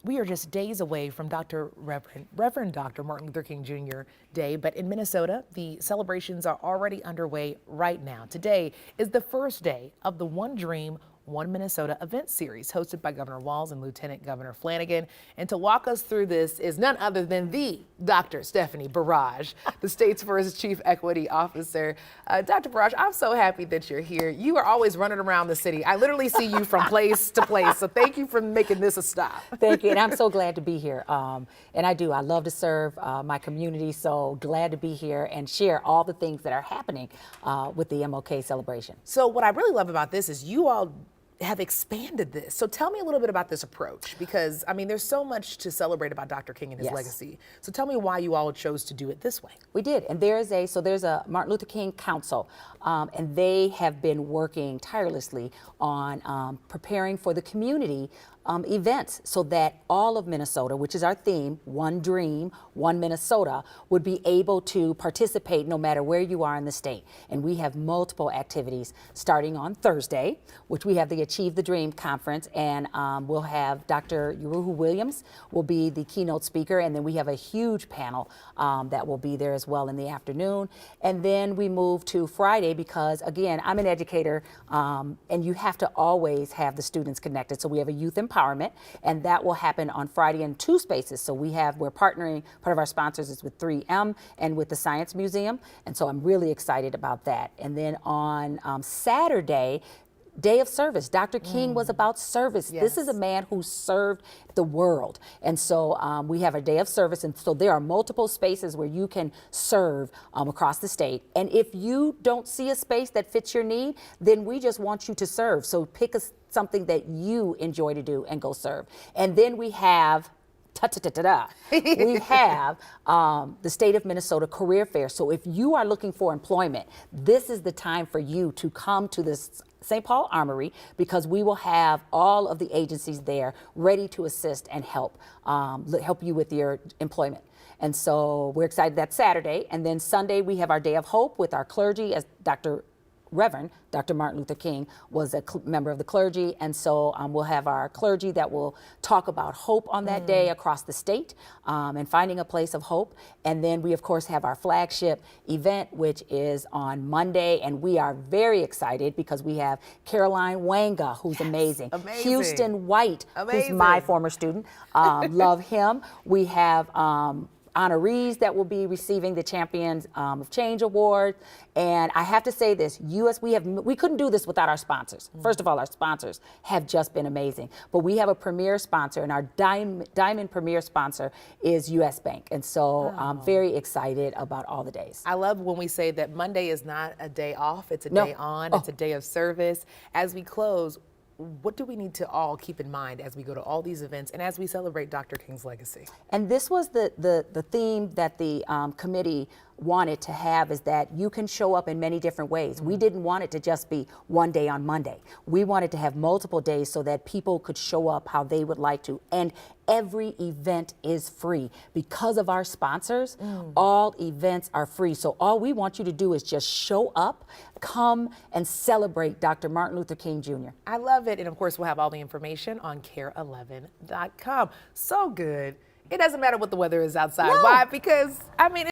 We are just days away from Reverend Dr. Martin Luther King Jr. Day, but in Minnesota, the celebrations are already underway right now. Today is the first day of the One Dream, One Minnesota event series hosted by Governor Walz and Lieutenant Governor Flanagan. And to walk us through this is none other than the Dr. Stephanie Barrage, the state's first Chief Equity Officer. Dr. Barrage, I'm so happy that you're here. You are always running around the city. I literally see you from place to place. So thank you for making this a stop. Thank you, and I'm so glad to be here. And I love to serve my community, so glad to be here and share all the things that are happening with the MLK celebration. So what I really love about this is you all have expanded this. So tell me a little bit about this approach, because I mean, there's so much to celebrate about Dr. King and his legacy. So tell me why you all chose to do it this way. We did, and there's a Martin Luther King Council, and they have been working tirelessly on preparing for the community events so that all of Minnesota, which is our theme, One Dream, One Minnesota, would be able to participate no matter where you are in the state. And we have multiple activities starting on Thursday, which we have the Achieve the Dream conference, and we'll have Dr. Uruhu Williams will be the keynote speaker, and then we have a huge panel that will be there as well in the afternoon. And then we move to Friday because, again, I'm an educator, and you have to always have the students connected. So we have a youth empowerment, and that will happen on Friday in two spaces. So we're partnering, part of our sponsors is with 3M and with the Science Museum, and so I'm really excited about that. And then on Saturday, Day of Service. Dr. King was about service. Yes. This is a man who served the world. And so we have a day of service. And so there are multiple spaces where you can serve across the state. And if you don't see a space that fits your need, then we just want you to serve. So pick something that you enjoy to do and go serve. And then we have we have the State of Minnesota Career Fair. So if you are looking for employment, this is the time for you to come to this St. Paul Armory, because we will have all of the agencies there ready to assist and help you with your employment. And so we're excited. That's Saturday. And then Sunday we have our Day of Hope with our clergy, as Reverend Dr. Martin Luther King was a member of the clergy, and so we'll have our clergy that will talk about hope on that day across the state and finding a place of hope. And then we, of course, have our flagship event, which is on Monday, and we are very excited because we have Caroline Wanga, who's amazing. Houston White, who's my former student. Love him. We have honorees that will be receiving the Champions of Change Award. And I have to say this, we couldn't do this without our sponsors. First of all, our sponsors have just been amazing. But we have a premier sponsor, and our diamond premier sponsor is US Bank. And so I'm very excited about all the days. I love when we say that Monday is not a day off, it's a day on, it's a day of service. As we close, what do we need to all keep in mind as we go to all these events and as we celebrate Dr. King's legacy? And this was the theme that the committee wanted to have, is that you can show up in many different ways. We didn't want it to just be one day on Monday. We wanted to have multiple days so that people could show up how they would like to. And every event is free. Because of our sponsors, all events are free. So all we want you to do is just show up, come and celebrate Dr. Martin Luther King Jr. I love it. And of course, we'll have all the information on KARE11.com. So good. It doesn't matter what the weather is outside. No. Why? Because, I mean,